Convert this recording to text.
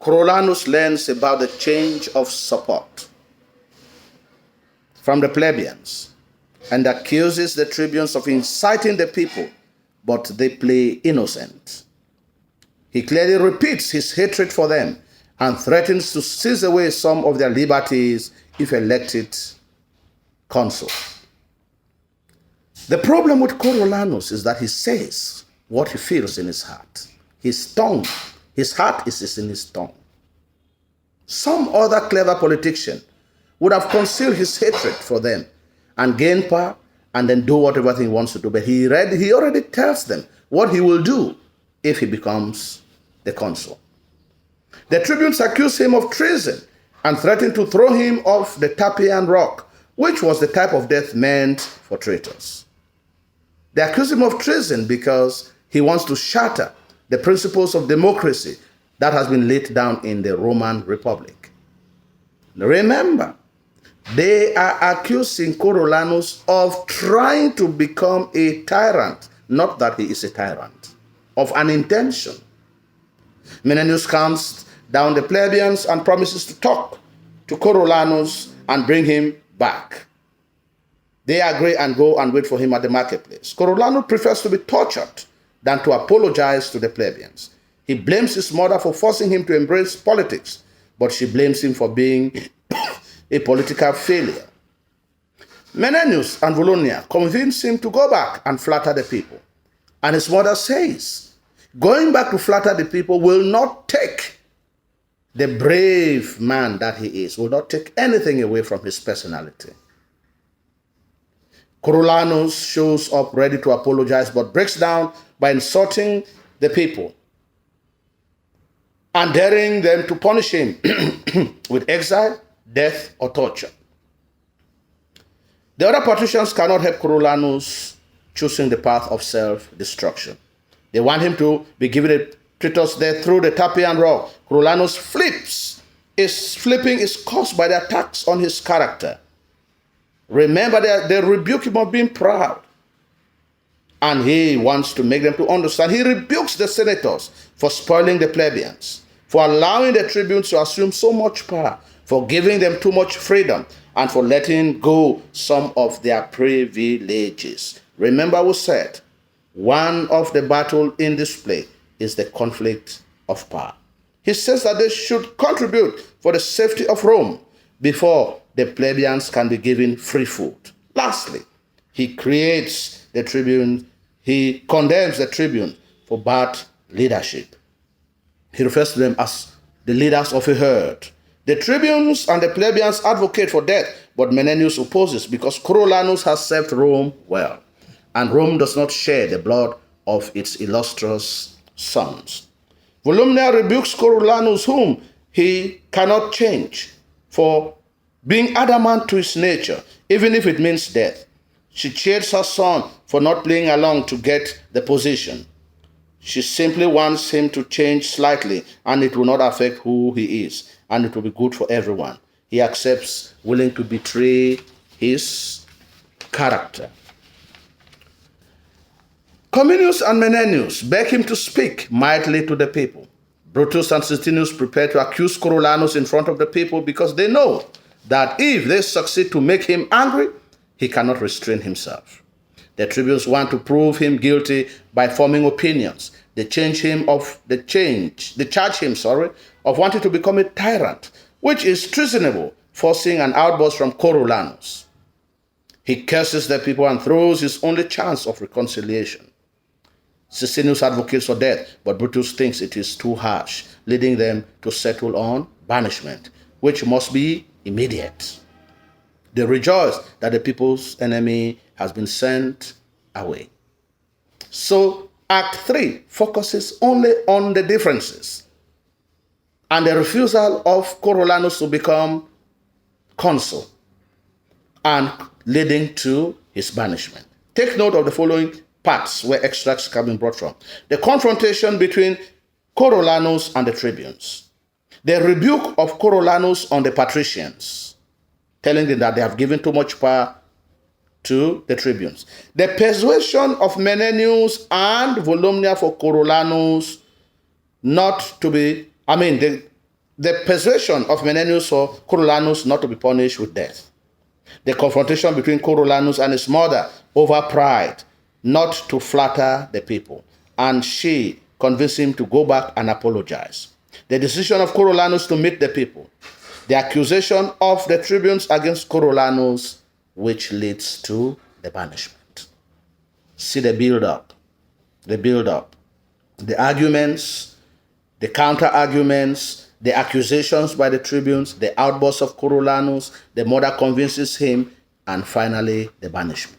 Coriolanus learns about the change of support from the plebeians and accuses the tribunes of inciting the people, but they play innocent. He clearly repeats his hatred for them and threatens to seize away some of their liberties if elected consul. The problem with Coriolanus is that he says what he feels in his heart. His heart is in his tongue. Some other clever politician would have concealed his hatred for them and gain power and then do whatever he wants to do. But he already tells them what he will do if he becomes the consul. The tribunes accuse him of treason and threaten to throw him off the Tapian rock, which was the type of death meant for traitors. They accuse him of treason because he wants to shatter the principles of democracy that has been laid down in the Roman Republic. Remember, they are accusing Coriolanus of trying to become a tyrant, not that he is a tyrant, of an intention. Menenius calms down the plebeians and promises to talk to Coriolanus and bring him back. They agree and go and wait for him at the marketplace. Coriolanus prefers to be tortured than to apologize to the plebeians. He blames his mother for forcing him to embrace politics, but she blames him for being a political failure. Menenius and Volumnia convince him to go back and flatter the people. And his mother says, going back to flatter the people will not take the brave man that he is, will not take anything away from his personality. Coriolanus shows up ready to apologize, but breaks down by insulting the people and daring them to punish him with exile, death, or torture. The other patricians cannot help Coriolanus choosing the path of self-destruction. They want him to be given a traitor's death through the Tapian rock. Coriolanus flipping is caused by the attacks on his character. Remember, they rebuke him of being proud. And he wants to make them to understand. He rebukes the senators for spoiling the plebeians, for allowing the tribunes to assume so much power, for giving them too much freedom, and for letting go some of their privileges. Remember, we said, one of the battle in this play is the conflict of power. He says that they should contribute for the safety of Rome before the plebeians can be given free food. Lastly, he condemns the tribune for bad leadership. He refers to them as the leaders of a herd. The tribunes and the plebeians advocate for death, but Menenius opposes because Coriolanus has served Rome well, and Rome does not share the blood of its illustrious sons. Volumnia rebukes Coriolanus, whom he cannot change, for being adamant to his nature, even if it means death. She cheers her son for not playing along to get the position. She simply wants him to change slightly, and it will not affect who he is, and it will be good for everyone. He accepts, willing to betray his character. Cominius and Menenius beg him to speak mildly to the people. Brutus and Sitinus prepare to accuse Coriolanus in front of the people because they know that if they succeed to make him angry, he cannot restrain himself. The tribunes want to prove him guilty by forming opinions. They charge him of wanting to become a tyrant, which is treasonable, forcing an outburst from Coriolanus. He curses the people and throws his only chance of reconciliation. Sisinus advocates for death, but Brutus thinks it is too harsh, leading them to settle on banishment, which must be immediate. They rejoice that the people's enemy has been sent away. So Act 3 focuses only on the differences and the refusal of Coriolanus to become consul and leading to his banishment. Take note of the following parts where extracts have been brought from. The confrontation between Coriolanus and the tribunes. The rebuke of Coriolanus on the patricians, telling them that they have given too much power to the tribunes. The persuasion of Menenius and Volumnia for Coriolanus not to be, The persuasion of Menenius or Coriolanus not to be punished with death. The confrontation between Coriolanus and his mother over pride, not to flatter the people, and she convinced him to go back and apologize. The decision of Coriolanus to meet the people. The accusation of the tribunes against Coriolanus, which leads to the banishment. See the build-up, the arguments, the counter-arguments, the accusations by the tribunes, the outbursts of Coriolanus, the mother convinces him, and finally the banishment.